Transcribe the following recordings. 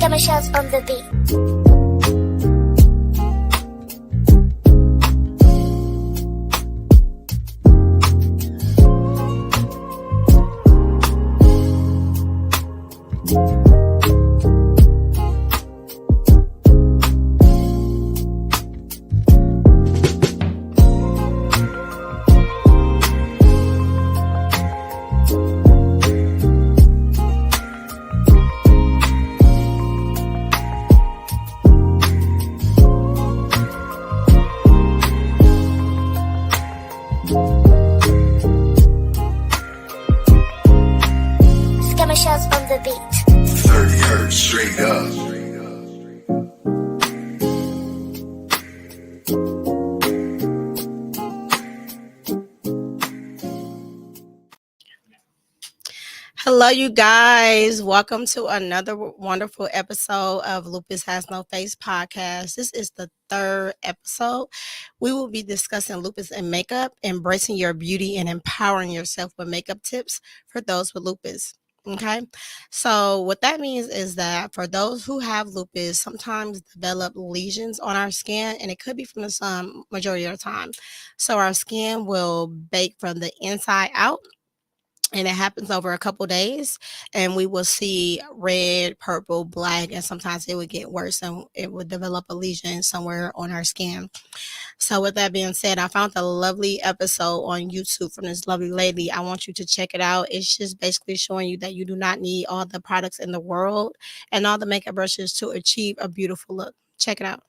Scammers on the beat. Scammers on the beat. 30 hertz straight up. Hello, you guys. Welcome to another wonderful episode of Lupus Has No Face podcast. This is the third episode. We will be discussing lupus and makeup, embracing your beauty and empowering yourself with makeup tips for those with lupus. Okay, so what that means is that for those who have lupus, sometimes develop lesions on our skin, and it could be from the sun majority of the time. So our skin will bake from the inside out, and it happens over a couple days, and we will see red, purple, black, and sometimes it would get worse and it would develop a lesion somewhere on our skin. So with that being said, I found a lovely episode on YouTube from this lovely lady. I want you to check it out. It's just basically showing you that you do not need all the products in the world and all the makeup brushes to achieve a beautiful look. Check it out.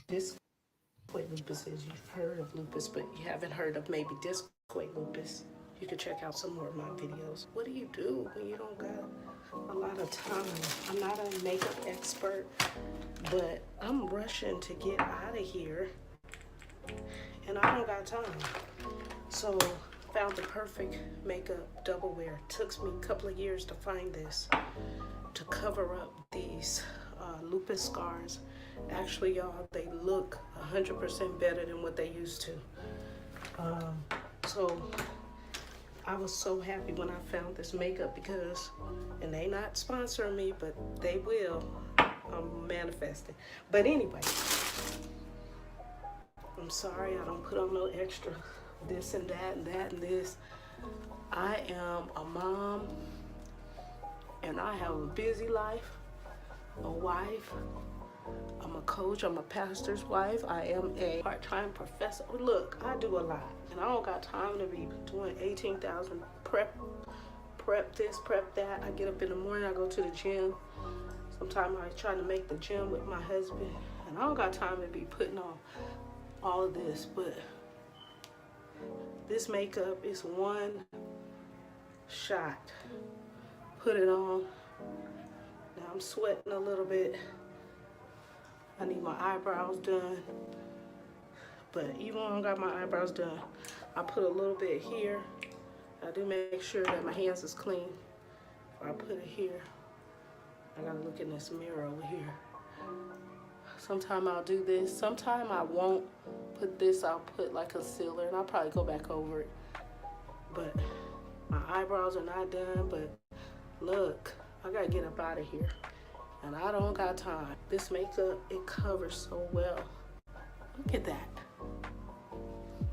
This what lupus is. You've heard of lupus, but you haven't heard of maybe discoid lupus. You can check out some more of my videos. What do you do when you don't got a lot of time? I'm not a makeup expert, but I'm rushing to get out of here, and I don't got time. So found the perfect makeup double wear. Took me a couple of years to find this to cover up these lupus scars. Actually, y'all, they look 100% better than what they used to. So I was so happy when I found this makeup because, and they not sponsoring me, but they will. I'm manifesting. But anyway, I'm sorry I don't put on no extra this and that and that and this. I am a mom, and I have a busy life, a wife. I'm a coach, I'm a pastor's wife, I am a part-time professor. Look, I do a lot, and I don't got time to be doing 18,000 prep this, prep that. I get up in the morning, I go to the gym. Sometimes I try to make the gym with my husband, and I don't got time to be putting on all of this, but this makeup is one shot. Put it on. Now I'm sweating a little bit. I need my eyebrows done, but even when I got my eyebrows done, I put a little bit here. I do make sure that my hands is clean. Or I put it here. I gotta look in this mirror over here. Sometime I'll do this. Sometime I won't put this. I'll put like concealer, and I'll probably go back over it. But my eyebrows are not done. But look, I gotta get up out of here. And I don't got time. This makeup, it covers so well. Look at that.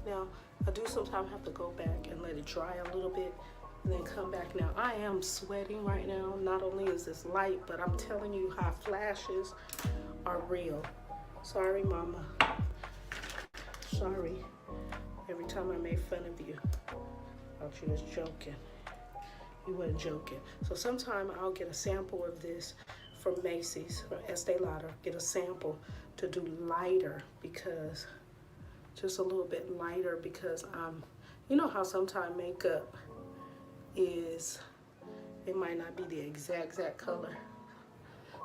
Now, I do sometimes have to go back and let it dry a little bit and then come back. Now, I am sweating right now. Not only is this light, but I'm telling you how flashes are real. Sorry, mama. Sorry. Every time I made fun of you, I thought you was joking. You weren't joking. So sometime I'll get a sample of this from Macy's or Estee Lauder, get a sample to do lighter, because just a little bit lighter, because you know how sometimes makeup is, it might not be the exact color.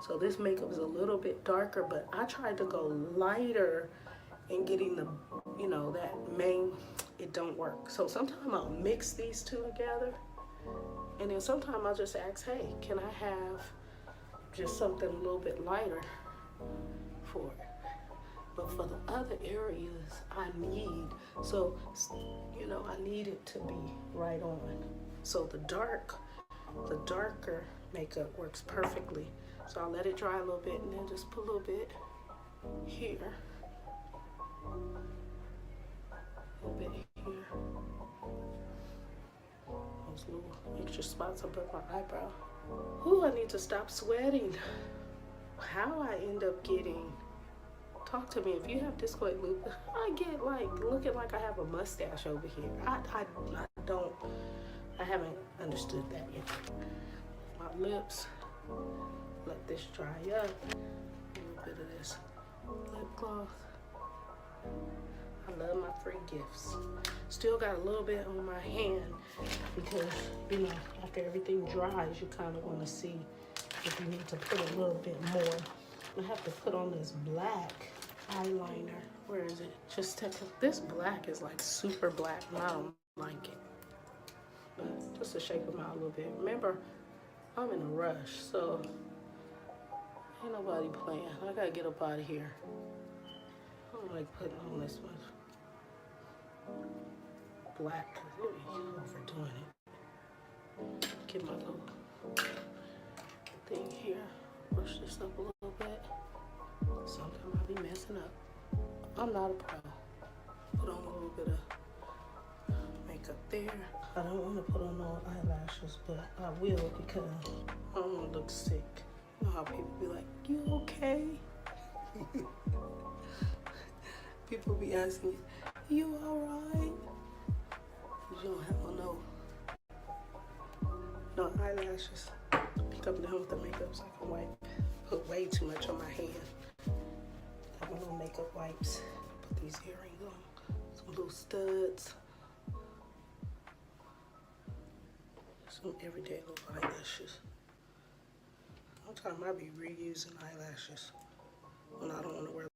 So this makeup is a little bit darker, but I tried to go lighter and getting the, you know, that main, it don't work. So sometimes I'll mix these two together, and then sometimes I'll just ask, hey, can I have just something a little bit lighter for it? But for the other areas, I need, so, you know, I need it to be right on. So the darker makeup works perfectly. So I'll let it dry a little bit and then just put a little bit here, a little bit here. Those little extra spots above my eyebrow. Ooh, I need to stop sweating. How I end up getting, talk to me if you have discoid lupus. I get like looking like I have a mustache over here. I haven't understood that yet. My lips, let this dry up. A little bit of this lip gloss. I love my free gifts. Still got a little bit on my hand because, you know, after everything dries, you kind of want to see if you need to put a little bit more. I have to put on this black eyeliner. Where is it? This black is like super black and I don't like it. But just to shake them out a little bit. Remember, I'm in a rush, so ain't nobody playing. I gotta get up out of here. I don't like putting on this much black because you're overdoing it. Get my little thing here. Brush this up a little bit. Sometimes I'll be messing up. I'm not a pro. Put on a little bit of makeup there. I don't want to put on no eyelashes, but I will because I don't want to look sick. You know how people be like, "You okay?" People be asking you alright? You don't have no eyelashes. Be coming down with the makeup so I can put way too much on my hand. Have my little makeup wipes. Put these earrings on. Some little studs. Some everyday little eyelashes. Sometimes I be reusing eyelashes when I don't want to wear.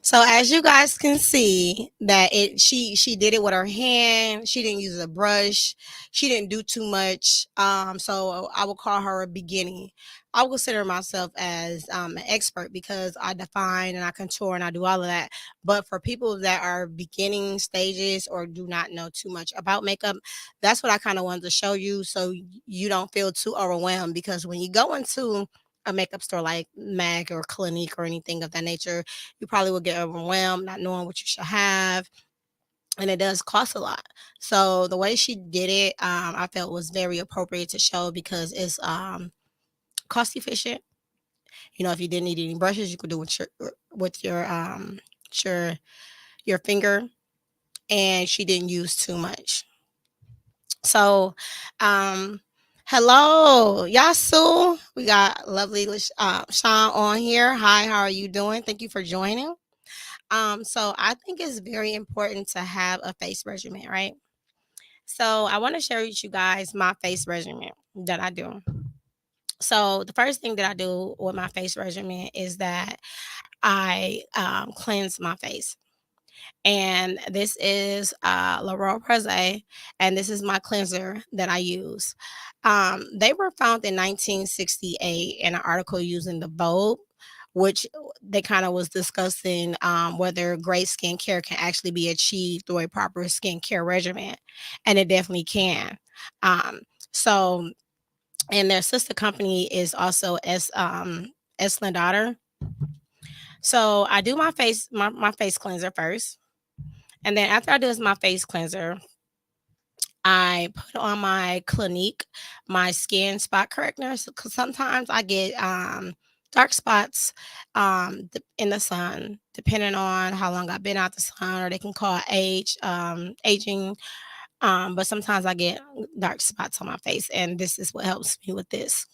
So as you guys can see that she did it with her hand. She didn't use a brush. She didn't do too much. So I would call her a beginning. I would consider myself as an expert because I define and I contour and I do all of that. But for people that are beginning stages or do not know too much about makeup, that's what I kind of wanted to show you so you don't feel too overwhelmed. Because when you go into a makeup store like MAC or Clinique or anything of that nature, you probably will get overwhelmed not knowing what you should have, and it does cost a lot. So the way she did it, I felt was very appropriate to show because it's cost efficient. You know, if you didn't need any brushes, you could do with your your finger, and she didn't use too much. So, hello, Yasu. We got lovely Sean on here. Hi, how are you doing? Thank you for joining. So I think it's very important to have a face regimen, right? So I want to share with you guys my face regimen that I do. So the first thing that I do with my face regimen is that I cleanse my face. And this is La Roche-Posay, and this is my cleanser that I use. They were found in 1968 in an article using the Vogue, which they kind of was discussing whether great skincare can actually be achieved through a proper skincare regimen, and it definitely can. Um, so, and their sister company is also Estée Lauder. So I do my face cleanser first. And then after I do my face cleanser, I put on my Clinique, my skin spot corrector. Because sometimes I get dark spots in the sun, depending on how long I've been out the sun, or they can call aging. But sometimes I get dark spots on my face, and this is what helps me with this.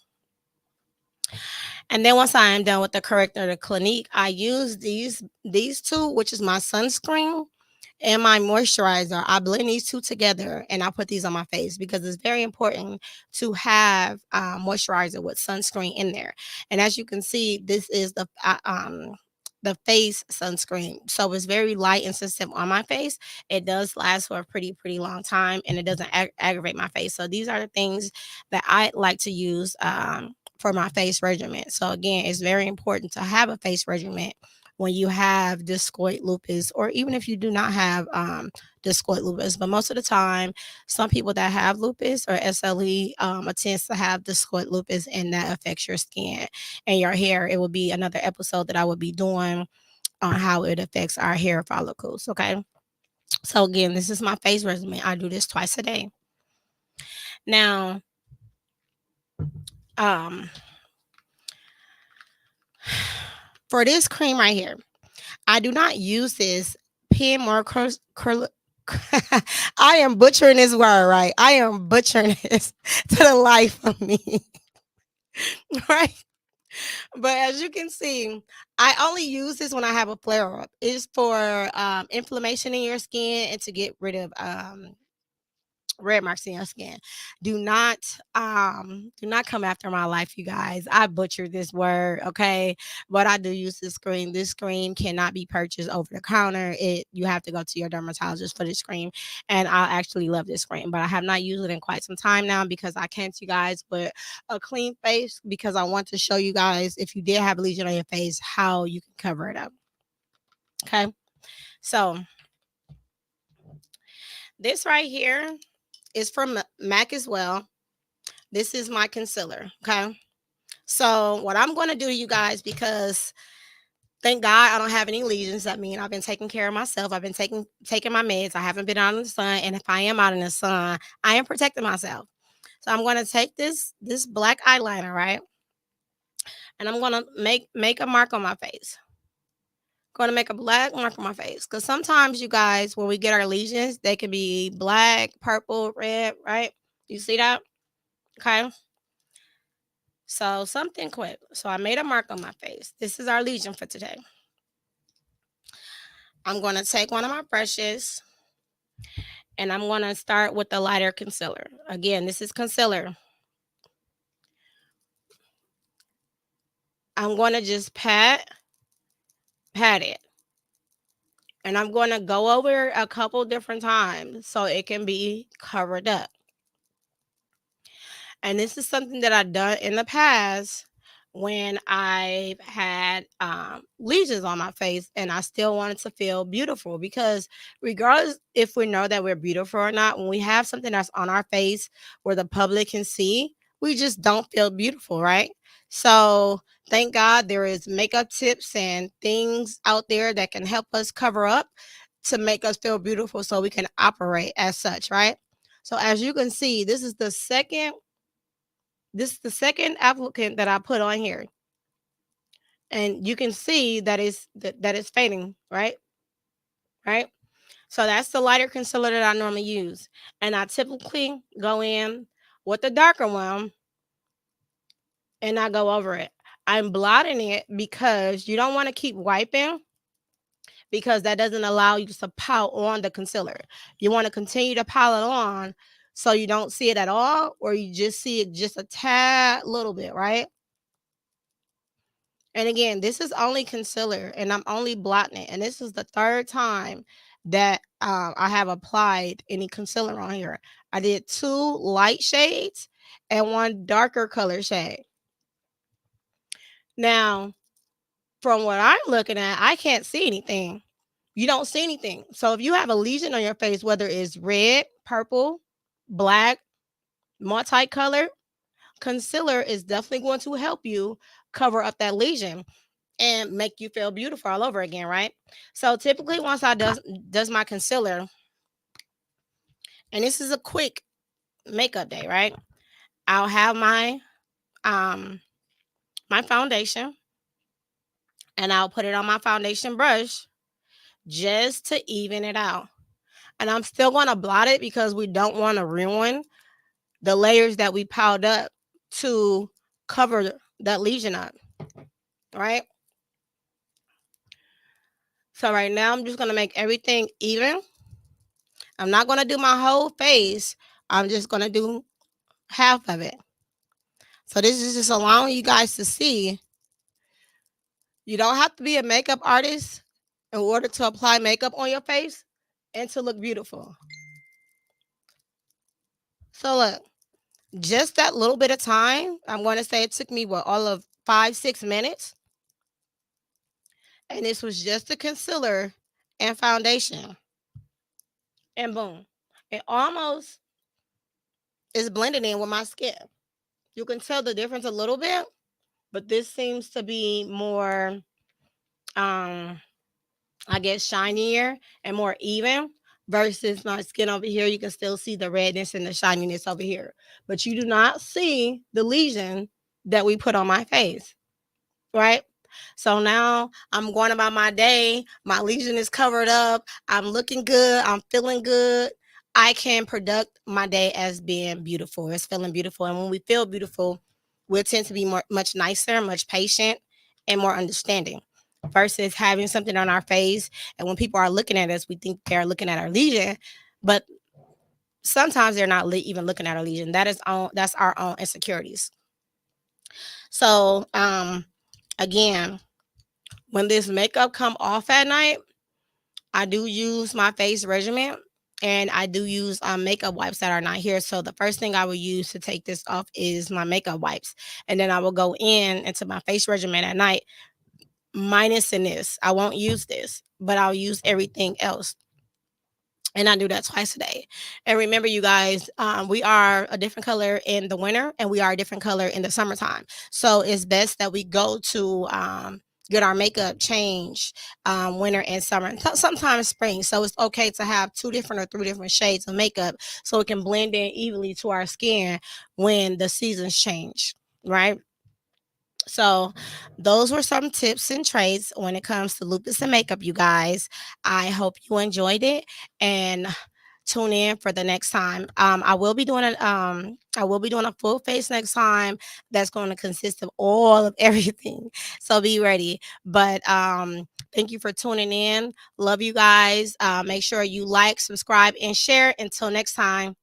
And then once I am done with the corrector, the Clinique, I use these two, which is my sunscreen and my moisturizer. I blend these two together and I put these on my face because it's very important to have moisturizer with sunscreen in there. And as you can see, this is the face sunscreen. So it's very light and sensitive on my face. It does last for a pretty long time, and it doesn't aggravate my face. So these are the things that I like to use for my face regimen. So again, it's very important to have a face regimen when you have discoid lupus, or even if you do not have discoid lupus. But most of the time, some people that have lupus or SLE tends to have discoid lupus, and that affects your skin and your hair. It will be another episode that I will be doing on how it affects our hair follicles. Okay. So again, this is my face regimen. I do this twice a day. Now, um, for this cream right here, I do not use this pen more I am butchering this word, right? I am butchering this to the life of me, right? But as you can see, I only use this when I have a flare up. It's for inflammation in your skin and to get rid of red marks in your skin. Do not come after my life, you guys. I butchered this word, okay? But I do use this cream. This cream cannot be purchased over the counter. You have to go to your dermatologist for this cream. And I actually love this cream, but I have not used it in quite some time now because I came to you guys with a clean face, because I want to show you guys, if you did have a lesion on your face, how you can cover it up. Okay. So this right here is from MAC as well. This is my concealer. Okay. So what I'm going to do, you guys, because thank God I don't have any lesions. That means I've been taking care of myself. I've been taking my meds. I haven't been out in the sun. And if I am out in the sun, I am protecting myself. So I'm going to take this black eyeliner, right? And I'm going to make a mark on my face. Going to make a black mark on my face. Because sometimes, you guys, when we get our lesions, they can be black, purple, red, right? You see that? Okay. So something quick. So I made a mark on my face. This is our lesion for today. I'm going to take one of my brushes and I'm going to start with the lighter concealer. Again, this is concealer. I'm going to just pat it. And I'm going to go over a couple different times so it can be covered up. And this is something that I've done in the past when I've had lesions on my face and I still wanted to feel beautiful, because regardless if we know that we're beautiful or not, when we have something that's on our face where the public can see, we just don't feel beautiful, right? So thank God there is makeup tips and things out there that can help us cover up to make us feel beautiful so we can operate as such, right? So as you can see, this is the second applicant that I put on here. And you can see that is fading, right? Right? So that's the lighter concealer that I normally use. And I typically go in with the darker one and I go over it. I'm blotting it because you don't want to keep wiping, because that doesn't allow you to pile on the concealer. You want to continue to pile it on so you don't see it at all, or you just see it just a tad little bit, right? And again, this is only concealer and I'm only blotting it. And this is the third time that I have applied any concealer on here. I did 2 light shades and 1 darker color shade. Now, from what I'm looking at, I can't see anything. You don't see anything. So if you have a lesion on your face, whether it's red, purple, black, multicolored, concealer is definitely going to help you cover up that lesion and make you feel beautiful all over again, right? So typically once I does my concealer, and this is a quick makeup day, right? I'll have um my foundation and I'll put it on my foundation brush just to even it out. And I'm still going to blot it because we don't want to ruin the layers that we piled up to cover that lesion up, right? So right now I'm just going to make everything even. I'm not going to do my whole face. I'm just going to do half of it. So this is just allowing you guys to see you don't have to be a makeup artist in order to apply makeup on your face and to look beautiful. So look, just that little bit of time, I'm going to say it took me all of 5-6 minutes. And this was just the concealer and foundation. And boom. It almost is blended in with my skin. You can tell the difference a little bit, but this seems to be more I guess shinier and more even versus my skin over here. You can still see the redness and the shininess over here, but you do not see the lesion that we put on my face, right? So now I'm going about my day. My lesion is covered up. I'm looking good. I'm feeling good. I can product my day as being beautiful. It's feeling beautiful. And when we feel beautiful, we tend to be much nicer, much patient, and more understanding versus having something on our face. And when people are looking at us, we think they're looking at our lesion, but sometimes they're not even looking at our lesion. That's our own insecurities. So, again, when this makeup come off at night, I do use my face regimen and I do use makeup wipes that are not here. So the first thing I will use to take this off is my makeup wipes. And then I will go into my face regimen at night, minus in this. I won't use this, but I'll use everything else. And I do that twice a day. And remember, you guys, we are a different color in the winter and we are a different color in the summertime. So it's best that we go to get our makeup changed winter and summer, and sometimes spring. So it's okay to have 2 different or 3 different shades of makeup so it can blend in evenly to our skin when the seasons change, right? So, those were some tips and traits when it comes to lupus and makeup, you guys. I hope you enjoyed it and tune in for the next time. I will be doing a full face next time that's going to consist of all of everything. So be ready. But thank you for tuning in. Love you guys. Make sure you like, subscribe, and share. Until next time.